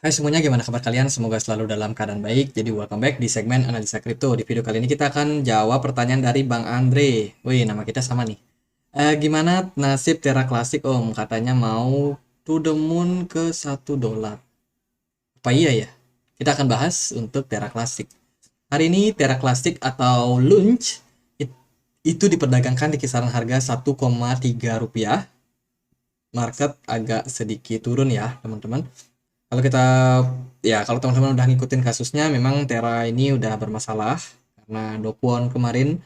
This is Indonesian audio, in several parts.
Hai semuanya, gimana kabar kalian? Semoga selalu dalam keadaan baik. Jadi welcome back di segmen Analisa Kripto. Di video kali ini kita akan jawab pertanyaan dari Bang Andre. Wih, nama kita sama nih. Gimana nasib Terra Classic Om? Katanya mau to the moon ke 1 dolar. Apa iya ya? Kita akan bahas untuk Terra Classic. Hari ini Terra Classic atau Lunch itu diperdagangkan di kisaran harga 1,3 rupiah. Market agak sedikit turun ya teman-teman. Kalau kita kalau teman-teman udah ngikutin kasusnya, memang Terra ini udah bermasalah karena Do Kwon kemarin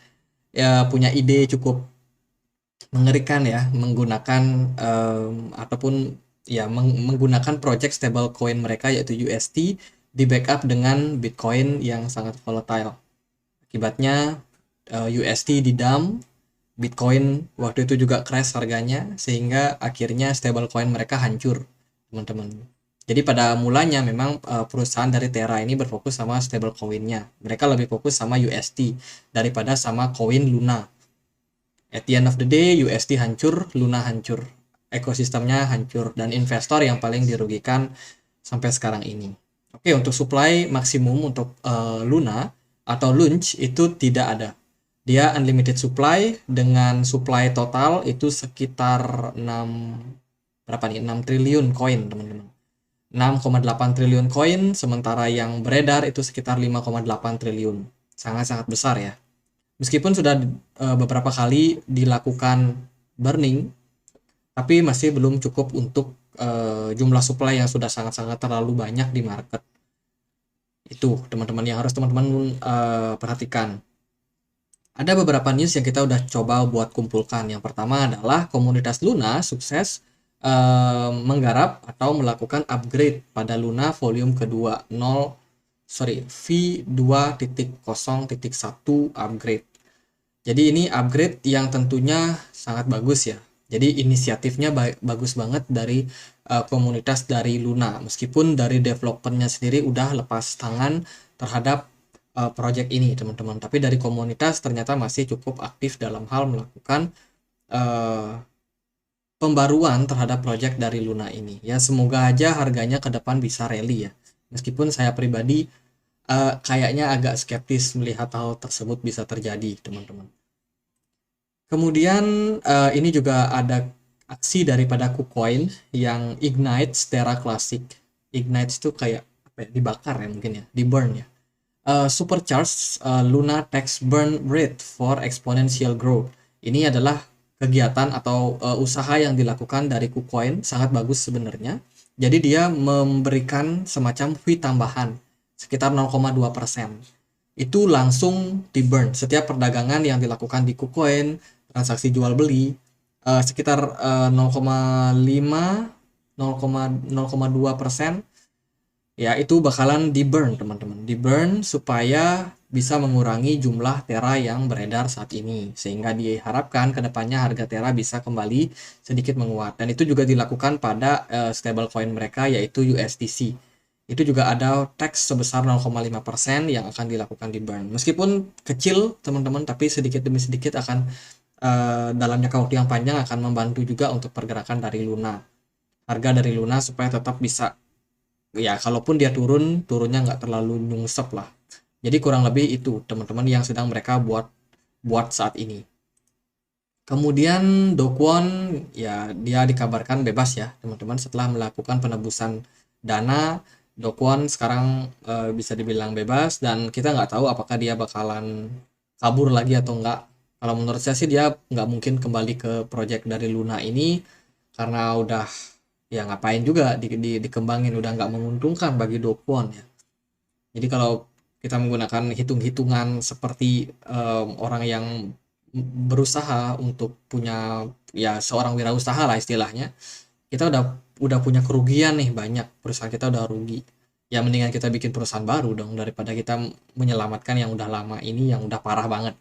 ya punya ide cukup mengerikan ya, menggunakan ataupun ya menggunakan project stablecoin mereka yaitu UST di backup dengan Bitcoin yang sangat volatile. Akibatnya UST di-dump, Bitcoin waktu itu juga crash harganya sehingga akhirnya stablecoin mereka hancur, teman-teman. Jadi pada mulanya memang perusahaan dari Terra ini berfokus sama stablecoin-nya. Mereka lebih fokus sama UST daripada sama koin Luna. At the end of the day, UST hancur, Luna hancur. Ekosistemnya hancur dan investor yang paling dirugikan sampai sekarang ini. Oke, untuk supply maksimum untuk Luna atau Launch itu tidak ada. Dia unlimited supply dengan supply total itu sekitar 6 berapa nih? 6 triliun koin, teman-teman. 6,8 triliun koin, sementara yang beredar itu sekitar 5,8 triliun. Sangat-sangat besar ya. Meskipun sudah beberapa kali dilakukan burning, tapi masih belum cukup untuk jumlah supply yang sudah sangat-sangat terlalu banyak di market. Itu teman-teman yang harus teman-teman perhatikan. Ada beberapa news yang kita udah coba buat kumpulkan. Yang pertama adalah komunitas Luna sukses menggarap atau melakukan upgrade pada Luna volume kedua V2.0.1 upgrade. Jadi ini upgrade yang tentunya sangat bagus ya. Jadi inisiatifnya bagus banget dari komunitas dari Luna. Meskipun dari developernya sendiri udah lepas tangan terhadap project ini teman-teman. Tapi dari komunitas ternyata masih cukup aktif dalam hal melakukan uh, pembaruan terhadap project dari Luna ini. Ya semoga aja harganya ke depan bisa rally ya. Meskipun saya pribadi kayaknya agak skeptis melihat hal tersebut bisa terjadi teman-teman. Kemudian ini juga ada aksi daripada KuCoin yang Ignite Terra Classic. Ignite itu kayak apa ya, dibakar ya mungkin ya, di burn ya. Supercharge Luna Tax Burn Rate for Exponential Growth. Ini adalah kegiatan atau usaha yang dilakukan dari KuCoin, sangat bagus sebenarnya. Jadi dia memberikan semacam fee tambahan sekitar 0,2%. Itu langsung di burn setiap perdagangan yang dilakukan di KuCoin, transaksi jual beli sekitar 0,5 0,2% ya itu bakalan di burn teman-teman, di burn supaya bisa mengurangi jumlah Terra yang beredar saat ini sehingga diharapkan kedepannya harga Terra bisa kembali sedikit menguat dan itu juga dilakukan pada stablecoin mereka yaitu USDC. Itu juga ada tax sebesar 0,5% yang akan dilakukan di burn meskipun kecil teman-teman, tapi sedikit demi sedikit akan dalam jangka waktu yang panjang akan membantu juga untuk pergerakan dari Luna, harga dari Luna supaya tetap bisa ya kalaupun dia turunnya nggak terlalu nyungsep lah. Jadi kurang lebih itu teman-teman yang sedang mereka buat saat ini. Kemudian Do Kwon ya dia dikabarkan bebas ya teman-teman setelah melakukan penebusan dana. Do Kwon sekarang bisa dibilang bebas dan kita nggak tahu apakah dia bakalan kabur lagi atau enggak. Kalau menurut saya sih dia nggak mungkin kembali ke project dari Luna ini karena udah ya ngapain juga dikembangin, udah nggak menguntungkan bagi Do Kwon ya. Jadi kalau kita menggunakan hitung-hitungan seperti orang yang berusaha untuk punya ya seorang wirausaha lah istilahnya, kita udah punya kerugian nih banyak, perusahaan kita udah rugi. Ya mendingan kita bikin perusahaan baru dong daripada kita menyelamatkan yang udah lama ini yang udah parah banget.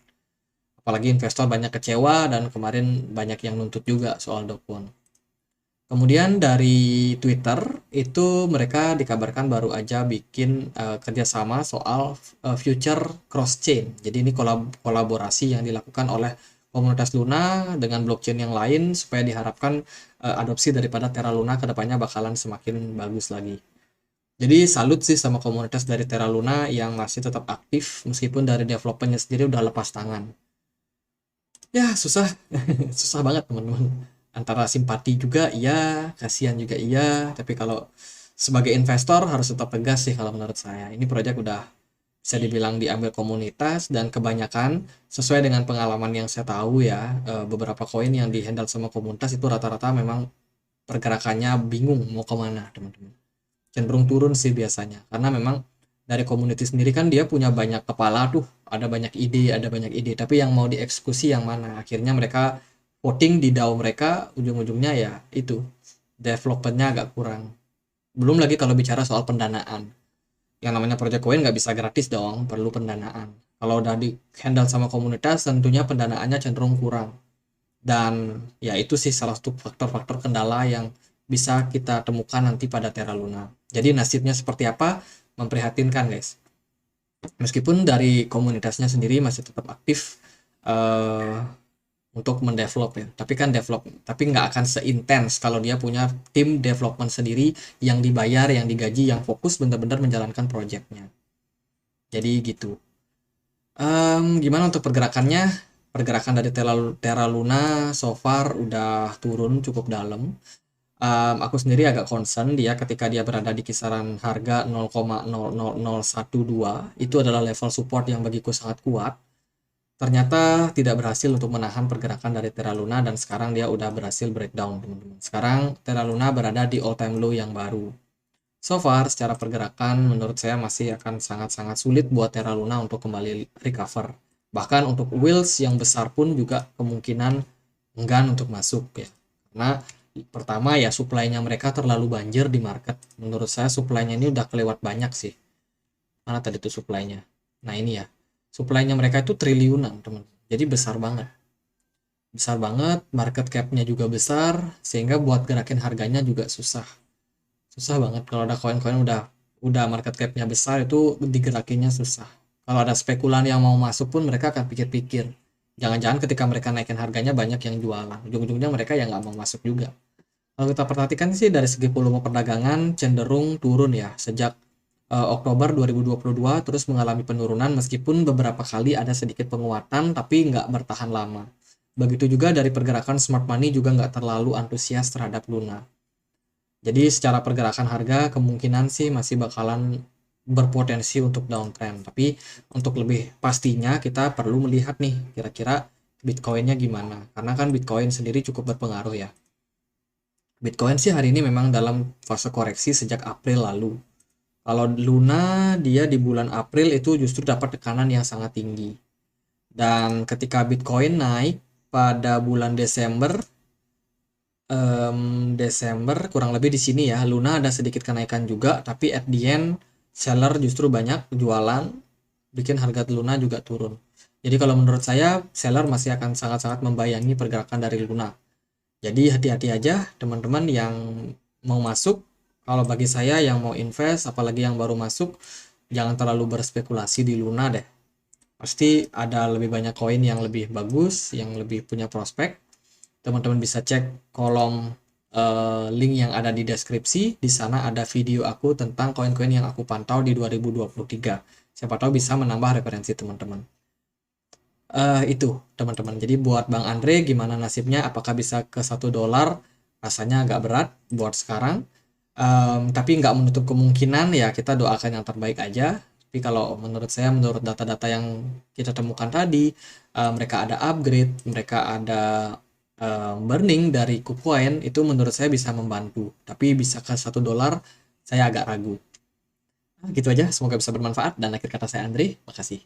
Apalagi investor banyak kecewa dan kemarin banyak yang nuntut juga soal Do Kwon. Kemudian dari Twitter itu mereka dikabarkan baru aja bikin kerjasama soal future cross chain. Jadi ini kolaborasi yang dilakukan oleh komunitas Luna dengan blockchain yang lain supaya diharapkan adopsi daripada Terra Luna kedepannya bakalan semakin bagus lagi. Jadi salut sih sama komunitas dari Terra Luna yang masih tetap aktif meskipun dari developernya sendiri udah lepas tangan. Ya susah, susah banget teman-teman. Antara simpati juga iya, kasihan juga iya, tapi kalau sebagai investor harus tetap tegas sih kalau menurut saya. Ini proyek udah bisa dibilang diambil komunitas dan kebanyakan sesuai dengan pengalaman yang saya tahu ya, beberapa koin yang dihandle sama komunitas itu rata-rata memang pergerakannya bingung mau kemana teman-teman, cenderung turun sih biasanya karena memang dari community sendiri kan dia punya banyak kepala tuh, ada banyak ide tapi yang mau dieksekusi yang mana, akhirnya mereka voting di DAO mereka, ujung-ujungnya ya itu developernya agak kurang. Belum lagi kalau bicara soal pendanaan, yang namanya project coin nggak bisa gratis dong, perlu pendanaan. Kalau udah di handle sama komunitas tentunya pendanaannya cenderung kurang, dan ya itu sih salah satu faktor-faktor kendala yang bisa kita temukan nanti pada Terra Luna. Jadi nasibnya seperti apa? Memprihatinkan guys. Meskipun dari komunitasnya sendiri masih tetap aktif eh, untuk mendevelop ya. Tapi kan develop, tapi nggak akan seintens kalau dia punya tim development sendiri yang dibayar, yang digaji, yang fokus benar-benar menjalankan proyeknya. Jadi gitu. Gimana untuk pergerakannya? Pergerakan dari Terra Luna so far udah turun cukup dalam. Aku sendiri agak concern dia ketika dia berada di kisaran harga 0,00012 itu adalah level support yang bagiku sangat kuat. Ternyata tidak berhasil untuk menahan pergerakan dari Terra Luna dan sekarang dia udah berhasil breakdown teman-teman. Sekarang Terra Luna berada di all time low yang baru. So far secara pergerakan menurut saya masih akan sangat-sangat sulit buat Terra Luna untuk kembali recover. Bahkan untuk whales yang besar pun juga kemungkinan enggan untuk masuk ya. Karena pertama ya supply-nya mereka terlalu banjir di market. Menurut saya supply-nya ini udah kelewat banyak sih. Mana tadi tuh supply-nya? Nah ini ya. Supply-nya mereka itu triliunan teman. Jadi besar banget. Besar banget, market cap-nya juga besar, sehingga buat gerakin harganya juga susah. Susah banget kalau ada koin-koin udah market cap-nya besar itu digerakinnya susah. Kalau ada spekulan yang mau masuk pun mereka akan pikir-pikir. Jangan-jangan ketika mereka naikin harganya banyak yang jualan. Ujung-ujungnya mereka yang nggak mau masuk juga. Kalau kita perhatikan sih dari segi volume perdagangan cenderung turun ya sejak Oktober 2022 terus mengalami penurunan meskipun beberapa kali ada sedikit penguatan tapi nggak bertahan lama. Begitu juga dari pergerakan smart money juga nggak terlalu antusias terhadap Luna. Jadi secara pergerakan harga kemungkinan sih masih bakalan berpotensi untuk downtrend. Tapi untuk lebih pastinya kita perlu melihat nih kira-kira Bitcoinnya gimana. Karena kan Bitcoin sendiri cukup berpengaruh ya. Bitcoin sih hari ini memang dalam fase koreksi sejak April lalu. Kalau Luna dia di bulan April itu justru dapat tekanan yang sangat tinggi. Dan ketika Bitcoin naik pada bulan Desember kurang lebih di sini ya, Luna ada sedikit kenaikan juga, tapi at the end seller justru banyak jualan, bikin harga Luna juga turun. Jadi kalau menurut saya seller masih akan sangat-sangat membayangi pergerakan dari Luna. Jadi hati-hati aja teman-teman yang mau masuk. Kalau bagi saya yang mau invest, apalagi yang baru masuk, jangan terlalu berspekulasi di Luna deh. Pasti ada lebih banyak koin yang lebih bagus, yang lebih punya prospek. Teman-teman bisa cek kolom link yang ada di deskripsi. Di sana ada video aku tentang koin-koin yang aku pantau di 2023. Siapa tahu bisa menambah referensi teman-teman. Itu teman-teman. Jadi buat Bang Andre gimana nasibnya? Apakah bisa ke $1? Rasanya agak berat buat sekarang. Tapi nggak menutup kemungkinan ya kita doakan yang terbaik aja. Tapi kalau menurut saya, menurut data-data yang kita temukan tadi, mereka ada upgrade, mereka ada burning dari KuCoin, itu menurut saya bisa membantu. Tapi bisa ke $1, saya agak ragu. Gitu aja, semoga bisa bermanfaat. Dan akhir kata saya Andre, makasih.